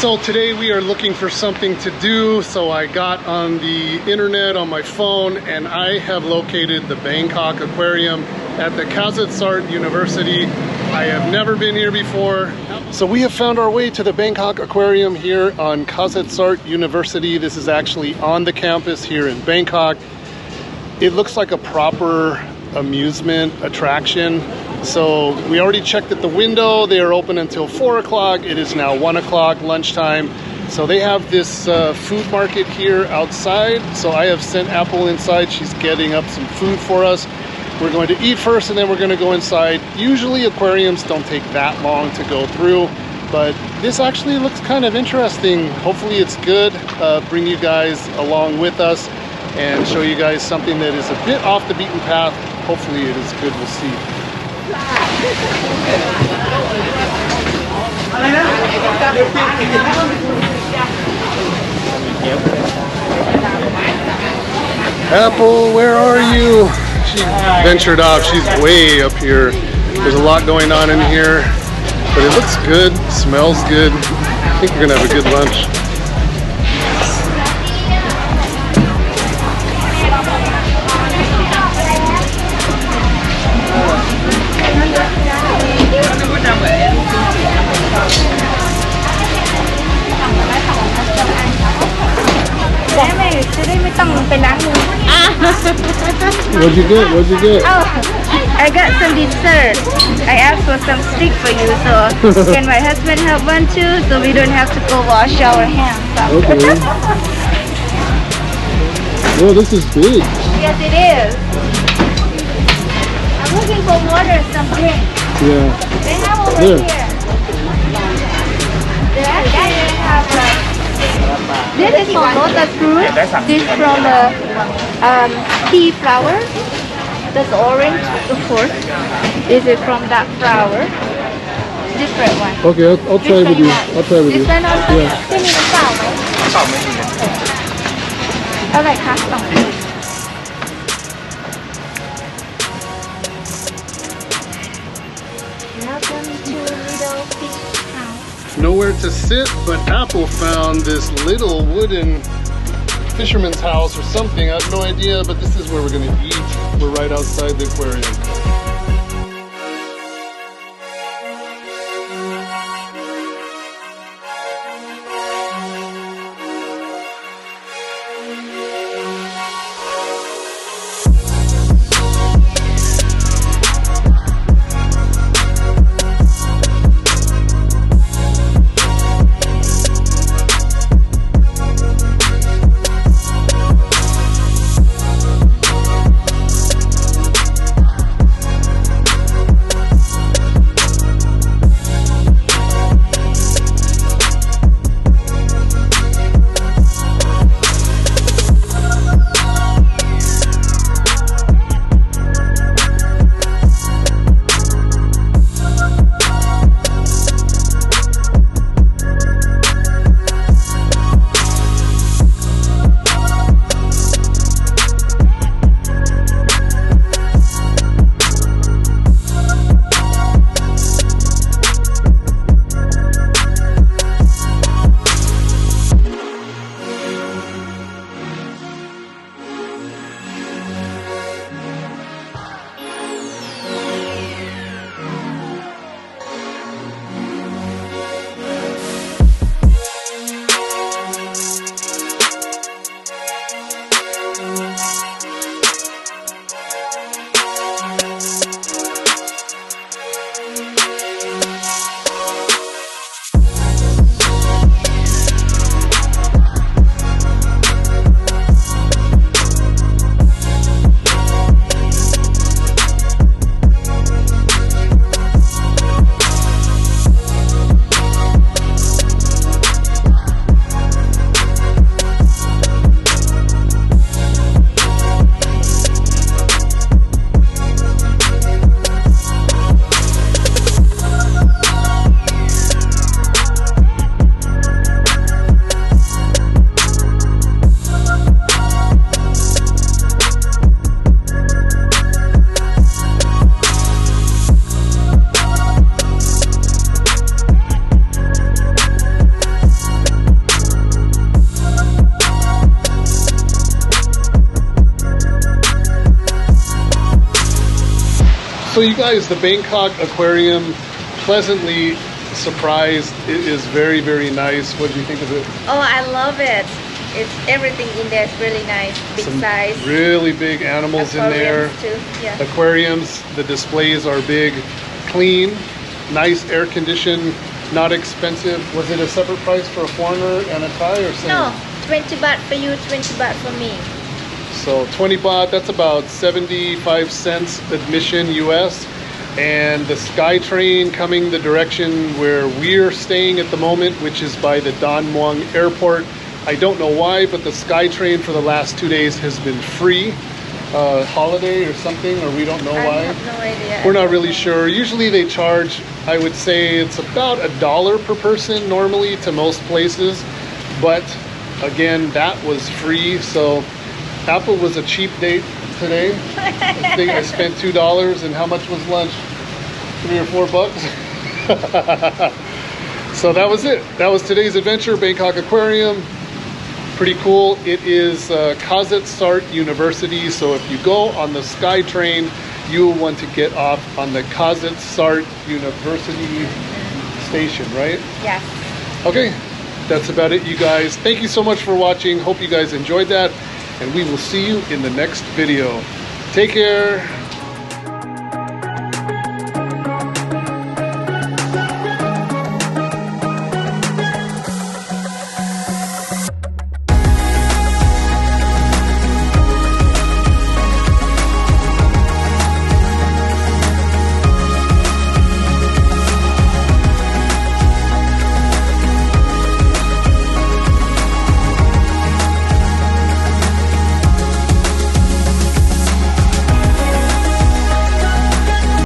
So today we are looking for something to do, so I got on the internet on my phone and I have located the Bangkok Aquarium at the Kasetsart University. I have never been here before. So we have found our way to the Bangkok Aquarium here on Kasetsart University. This is actually on the campus here in Bangkok. It looks like a proper amusement attraction. So we already checked at the window. They are open until 4 o'clock. It is now 1 o'clock, lunchtime. So they have this food market here outside. So I have sent Apple inside. She's getting up some food for us. We're going to eat first and then we're going to go inside. Usually aquariums don't take that long to go through, but this actually looks kind of interesting. Hopefully it's good. Bring you guys along with us and show you guys something that is a bit off the beaten path. Hopefully it is good. We'll see. Apple, where are you? She ventured off. She's way up here. There's a lot going on in here, but it looks good, smells good. I think we're gonna have a good lunch. What'd you get? What'd you get? Oh, I got some dessert. I asked for some stick for you, so can my husband have one too, so we don't have to go wash our hands. Okay. Well, this is big. Yes, it is. I'm looking for water, some drink. Yeah. They have over here. They actually have this is from lotus fruit. This from the tea flower. That's orange, of course. This is from that flower. Different one. Okay, I'll try with you. I'll try with you. This one also. Yeah. Okay, custom. Welcome to Little Fish House. Nowhere to sit, but Apple found this little wooden fisherman's house or something. I have no idea, but this is where we're gonna eat. We're right outside the aquarium. So you guys, the Bangkok Aquarium, pleasantly surprised. It is very, very nice. What do you think of it? Oh, I love it. It's everything in there is really nice, big Some size. really big animals in there. Too. Yeah. Aquariums, the displays are big, clean, nice, air conditioned, not expensive. Was it a separate price for a foreigner and a Thai or same? No, 20 baht for you, 20 baht for me. So 20 baht, that's about 75 cents admission US. And the SkyTrain coming the direction where we're staying at the moment, which is by the Don Mueang Airport. I don't know why, but the SkyTrain for the last 2 days has been free. Holiday or something, or we don't know why. I have no idea. We're not really sure. Usually they charge, I would say it's about $1 per person normally to most places. But again, that was free. So Apple was a cheap date today. I think I spent $2, and how much was lunch? $3 or $4? So that was it. That was today's adventure, Bangkok Aquarium. Pretty cool. It is Kasetsart University. So if you go on the SkyTrain, you will want to get off on the Kasetsart University station, right? Yes. Okay, that's about it, you guys. Thank you so much for watching. Hope you guys enjoyed that, and we will see you in the next video. Take care.